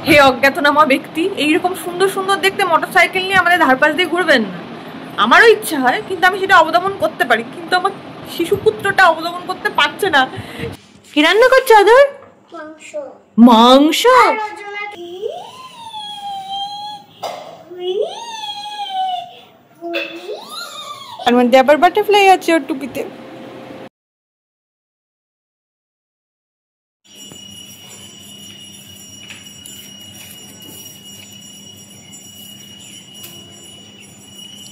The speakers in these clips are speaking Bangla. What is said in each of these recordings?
হে অজ্ঞাতনামা ব্যক্তি, এইরকম সুন্দর সুন্দর দেখতে মোটরসাইকেল নিয়ে আমাদের ধারপাশ দিয়ে ঘুরবেন না। আমারও ইচ্ছা হয়, কিন্তু আমি সেটা অবদমন করতে পারি, কিন্তু আমার শিশুপুত্রটা অবদমন করতে পারছে না। কি রান্না করছো আদর? মাংস। আর মধ্যে আবার বাটারফ্লাই আছে ওর টুপিতে।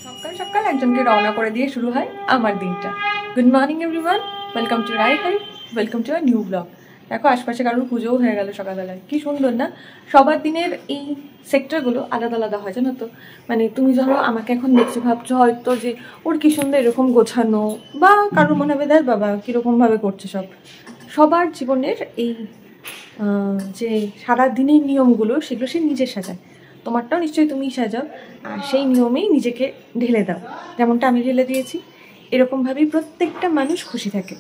সকাল সকাল একজনকে রওনা করে দিয়ে শুরু হয় আমার দিনটা। Good morning everyone, welcome to Rai hi, welcome to a new blog. দেখো আশপাশে কারোর পুজোও হয়ে গেল সকালবেলায়, কি সুন্দর না? সবার দিনের এই সেক্টরগুলো আলাদা আলাদা হয়, জানো তো। মানে তুমি ধরো আমাকে এখন দেখছো, ভাবছো হয়তো যে ওর কি সুন্দর এরকম গোছানো, বা কারোর মনে হবে দেখ বাবা কীরকমভাবে করছে সব। সবার জীবনের এই যে সারাদিনের নিয়মগুলো, সেগুলো সে নিজে সাজায়। তোমারটাও নিশ্চয়ই তুমিই সাজাও, আর সেই নিয়মেই নিজেকে ঢেলে দাও, যেমনটা আমি ঢেলে দিয়েছি। এরকমভাবেই প্রত্যেকটা মানুষ খুশি থাকে,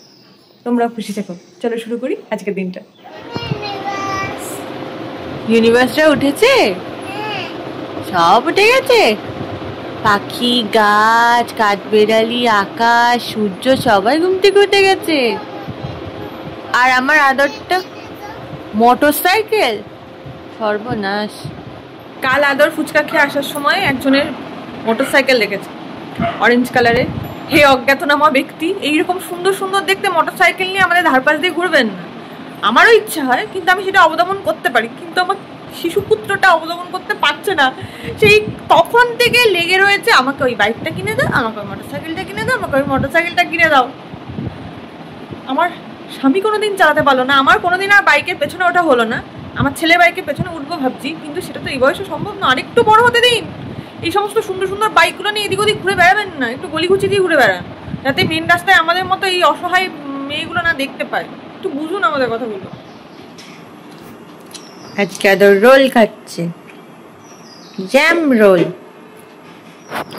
তোমরাও খুশি থাকো। চলো শুরু করি আজকের দিনটা। ইউনিভার্সটা উঠেছে, সব উঠে গেছে। পাখি, গাছ, কাঠবেড়ালি, আকাশ, সূর্য সবাই ঘুম থেকে উঠে গেছে। আর আমার আদরটা মোটরসাইকেল, সর্বনাশ। কাল আদর ফুচকা খেয়ে আসার সময় একজনের মোটরসাইকেল দেখেছে, অরেঞ্জ কালারের। হে অজ্ঞাতনামা ব্যক্তি, এইরকম সুন্দর সুন্দর দেখতে মোটরসাইকেল নিয়ে আমাদের ধারপাশ দিয়ে ঘুরবেন না। আমারও ইচ্ছা হয়, কিন্তু আমি সেটা অবদমন করতে পারি, কিন্তু আমার শিশুপুত্রটা অবদমন করতে পারছে না। সেই তখন থেকে লেগে রয়েছে, আমাকে ওই বাইকটা কিনে দাও, আমাকে ওই মোটরসাইকেলটা কিনে দাও, আমাকে ওই মোটরসাইকেলটা কিনে দাও। আমার স্বামী কোনোদিন চালাতে পারলো না, আমার কোনোদিন আর বাইকের পেছনে ওঠা হলো না। আমার ছেলে বাইকের পেছনে উঠবো ভাবছি, কিন্তু সেটা তো এই বয়সে সম্ভব না, আরেকটু বড় হতে দিন। এই সমস্ত সুন্দর সুন্দর বাইকগুলো নিয়ে এদিক ওদিক ঘুরে বেড়াবেন না, একটু গলিগুচি দিয়ে ঘুরে বেড়ান, যাতে মেন রাস্তায় আমাদের মতো এই অসহায় মেয়েগুলো না দেখতে পায়। একটু বুঝুন আমাদের কথাগুলো। আজকে আদর রোল খাচ্ছে, জ্যাম রোল।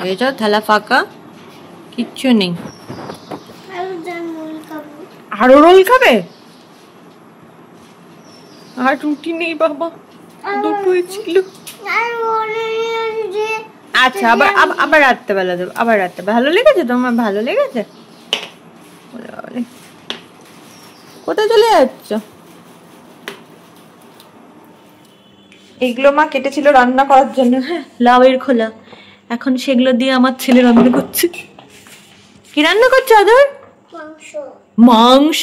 এই যাও, থালা ফাঁকা, কিচ্ছু নেই। আরো রোল খাবে? আর রুটি নেই বাবা, দুটোই ছিল। আচ্ছা, আবার রাত্রেবেলা দেবো, আবার রাত্রে। ভালো লেগেছে তোমার? ভালো লেগেছে? কোথায় চলে যাচ্ছ? এগুলো মা কেটেছিল রান্না করার জন্য, হ্যাঁ, লাউয়ের খোলা। এখন সেগুলো দিয়ে আমার ছেলে রান্না করছে। কি রান্না করছো আদর? মাংস।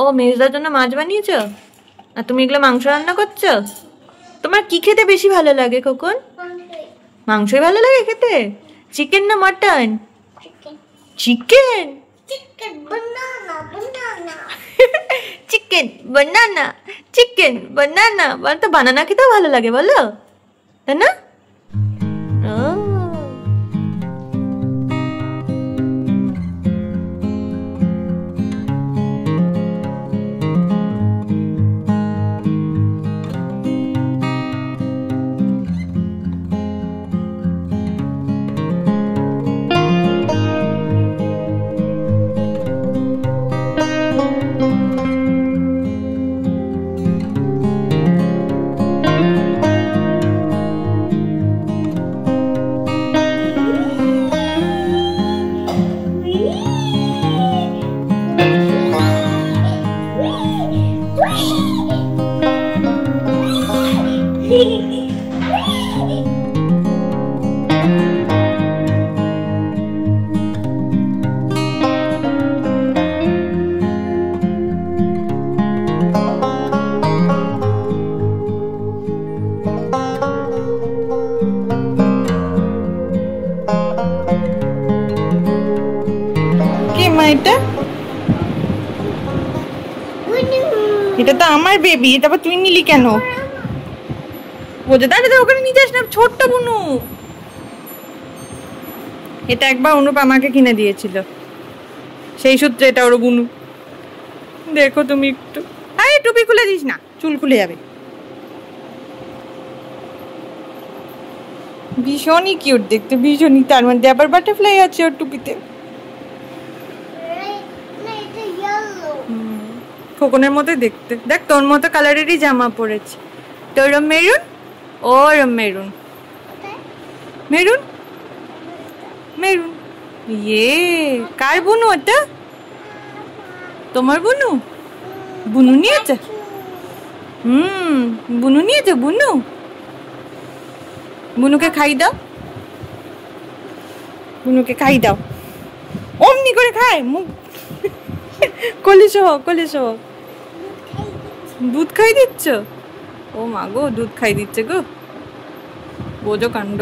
ও, মেজদার জন্য মাছ বানিয়েছো, আর তুমি এগুলো মাংস রান্না করছো? তোমার কি খেতে বেশি ভালো লাগে খোকন? মাংসই ভালো লাগে খেতে। চিকেন না মটন? চিকেন। চিকেন বানানা, চিকেন বানানা। বলো তো, বানানা খেতেও ভালো লাগে বলো, তাই না? এটা তো আমার বেবি, তারপর তুই নিলি কেন? বোঝা, দাঁড়িয়ে ওখানে নিয়ে যাস না, ছোট্ট বুনু। এটা একবার অনুপ আমাকে কিনে দিয়েছিল, সেই সূত্রে এটা ওর বুনু। দেখো তুমি একটু, আরে টুপি খুলে দিস না, চুল খুলে যাবে। ভীষণই কিউট দেখতে, ভীষণই। তার মধ্যে আবার বাটারফ্লাই আছে ওর টুপিতে। খোকনের মতো দেখতে। দেখ তোর মতো কালারেরই জামা পরেছে। তোর মেরুন, ওর মেরুন, মেরুন মেরুন। ইয়ে কার বুনু ওটা? তোমার বুনু? বুনু নিয়েছে? বুনু নিয়েছে। বুনু, বুনুকে খাই দাও, বুনুকে খাই দাও। অমনি করে খায়, মুখ কলি সহ, কলি সহ দুধ খাই দিচ্ছ? ও মা গো, দুধ খাই দিচ্ছে গো, বোঝো কাণ্ড।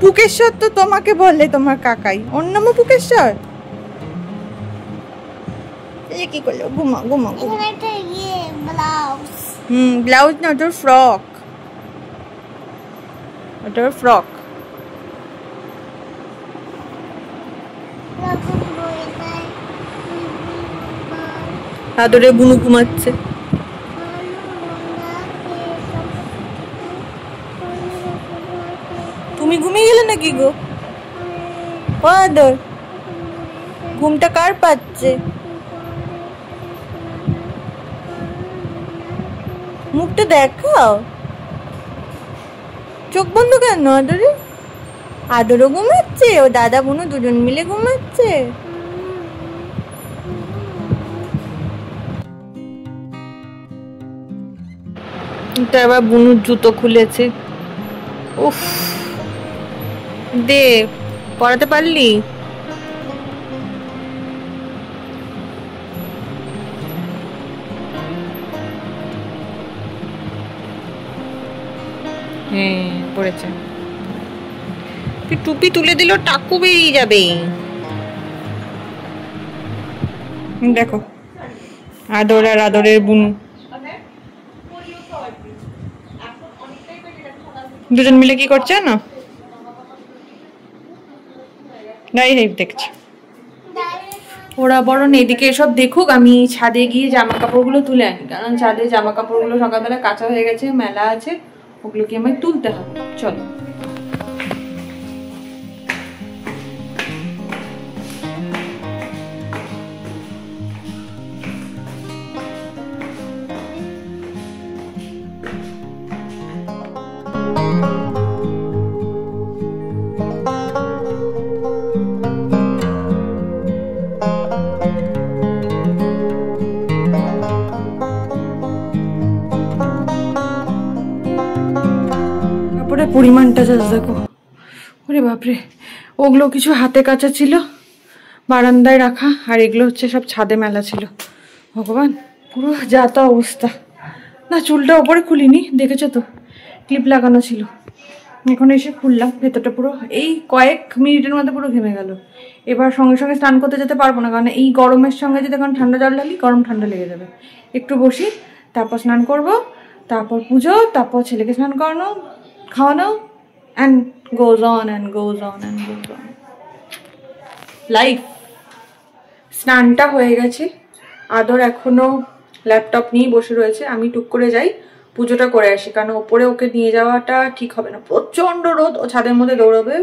পুকেশ্বর তো তোমাকে বলে তোমার কাকাই, ওর নামও পুকেশ্বর। কি করলো? ঘুমা ঘুমা। ব্লাউজ না, ওটার ফ্রক, ওটার ফ্রক। আদরে বুনু ঘুমাচ্ছে। তুমি ঘুমিয়ে গেলে নাকি গো? আদর, ঘুমটা কার পাচ্ছে? মুখটা দেখাও, চোখ বন্ধ কেন আদরে? আদরও ঘুমাচ্ছে, ও দাদা বুনু দুজন মিলে ঘুমাচ্ছে। এবার বুনুর জুতো খুলেছে। উফ, দে, পড়াতে পারলি? হ্যাঁ পড়েছে। টুপি তুলে দিল, টাকু বেরিয়ে যাবে। দেখো আদর আর আদরের বুনু দুজন মিলে কি করছে না? দেখছি ওরা বরং এদিকে এসব দেখুক, আমি ছাদে গিয়ে জামা কাপড়গুলো তুলে আনি, কারণ ছাদে জামা কাপড়গুলো সকালবেলা কাঁচা হয়ে গেছে, মেলা আছে, ওগুলোকে আমায় তুলতে হবে। চলো। পরিমাণটা জাস্ট দেখো, ওরে বাপরে। ওগুলো কিছু হাতে কাচা ছিল, বারান্দায় রাখা, আর এগুলো হচ্ছে সব ছাদে মেলা ছিল। ভগবান, পুরো যা তা অবস্থা। না চুলটা ওপরে খুলিনি, দেখেছো তো, ক্লিপ লাগানো ছিল, এখন এসে খুললাম। ভেতরটা পুরো এই কয়েক মিনিটের মধ্যে পুরো ঘেমে গেল। এবার সঙ্গে সঙ্গে স্নান করতে যেতে পারবো না, কারণ এই গরমের সঙ্গে যদি এখন ঠান্ডা জল ঢালি, গরম ঠান্ডা লেগে যাবে। একটু বসি, তারপর স্নান করব, তারপর পুজো, তারপর ছেলেকে স্নান করানো, খাওয়ানো, and goes on and goes on and goes on life. স্নানটা হয়ে গেছে, আদর এখনো ল্যাপটপ নিয়ে বসে রয়েছে। আমি টুক করে যাই, পুজোটা করে আসি, কারণ ওপরে ওকে নিয়ে যাওয়াটা ঠিক হবে না, প্রচন্ড রোদ, ও ছাদের মধ্যে দৌড়বে।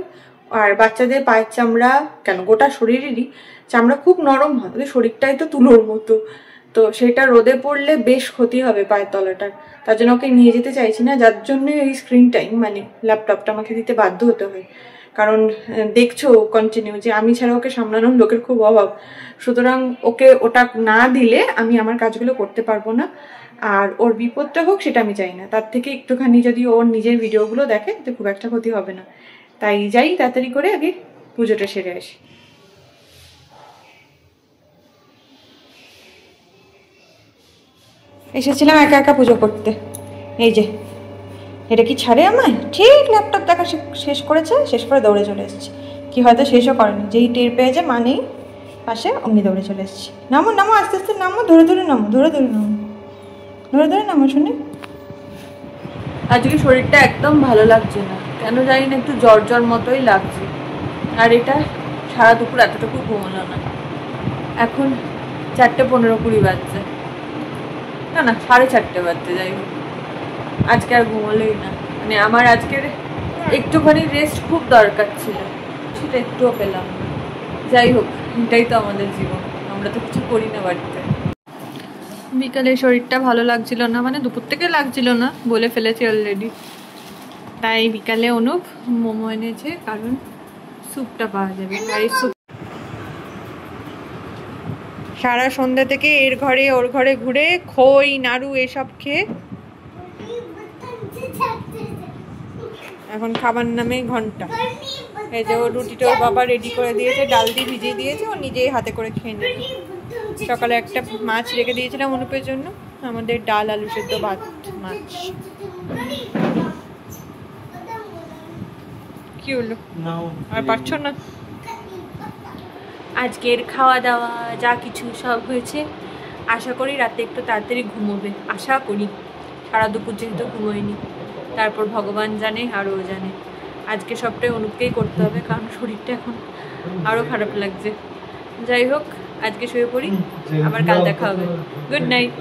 আর বাচ্চাদের পায়ের চামড়া, কেন গোটা শরীরেরই চামড়া খুব নরম হয়, ওদের শরীরটাই তো তুলোর মতো, তো সেটা রোদে পড়লে বেশ ক্ষতি হবে পায়ের তলাটার। তার জন্য ওকে নিয়ে যেতে চাইছি না, যার জন্য এই স্ক্রিন টাইম মানে ল্যাপটপটা আমাকে দিতে বাধ্য হতে হয়। কারণ দেখছো কন্টিনিউ যে আমি ছাড়া ওকে সামলানোর লোকের খুব অভাব, সুতরাং ওকে ওটা না দিলে আমি আমার কাজগুলো করতে পারবো না, আর ওর বিপদটা হোক সেটা আমি চাই না। তার থেকে একটুখানি যদি ওর নিজের ভিডিওগুলো দেখে তো খুব একটা ক্ষতি হবে না। তাই যাই তাড়াতাড়ি করে আগে পুজোটা সেরে আসি। এসেছিলাম একা একা পুজো করতে, এই যে এটা কি ছাড়ে আমায়, ঠিক ল্যাপটপ দেখা শেষ করেছে, শেষ করে দৌড়ে চলে এসেছি। কি হয়তো শেষও করেনি, যেই টের পেয়েছে মা নেই পাশে, অমনি দৌড়ে চলে এসেছি। নামো নামো, আস্তে আস্তে নামো, ধরে ধরে নামো, ধরে ধরে নামো, ধরে ধরে নামো। শুনে আজকে শরীরটা একদম ভালো লাগছে না, কেন জানি না, একটু জ্বর জ্বর মতোই লাগছে। আর এটা সারা দুপুর এতটুকু ঘুমালো না। এখন 4:15-20 বাজছে, না না 4:30 বাজতে, যাই হোক আজকে আর ঘুমোলেই না। মানে আমার আজকের একটুখানি রেস্ট খুব দরকার ছিল, সেটা একটুও পেলাম না। যাই হোক, এটাই তো আমাদের জীবন, আমরা তো কিছু করি না বাড়িতে। বিকালে শরীরটা ভালো লাগছিল না, মানে দুপুর থেকে লাগছিল না, বলে ফেলেছি অলরেডি। তাই বিকালে অনুপ মোমো এনেছে, কারণ স্যুপটা পাওয়া যাবে, বাড়ির স্যুপ। সারা সন্ধ্যা থেকে এর ঘরে ওর ঘরে ঘুরে খই নাড়ু এসব খেয়ে এখন খাবার নামে ঘন্টা। এই যে ও রুটিটা ওর বাবা রেডি করে দিয়েছে, ডাল দিয়ে ভিজিয়ে দিয়েছে, ও নিজেই হাতে করে খেয়ে নেবে। সকালে একটা মাছ রেখে দিয়েছিলাম অনুপের জন্য, আমাদের ডাল আলু সেদ্ধ ভাত মাছ। কি হলো, আর পারছো না? আজকের খাওয়া দাওয়া যা কিছু সব হয়েছে। আশা করি রাতে একটু তাড়াতাড়ি ঘুমোবে, আশা করি। সারা দুপুর যেহেতু ঘুমোয়নি, তারপর ভগবান জানে আর ও জানে। আজকে সবটাই অনুপকেই করতে হবে, কারণ শরীরটা এখন আরও খারাপ লাগছে। যাই হোক, আজকে শুয়ে পড়ি, আবার কাল দেখা হবে। Good night.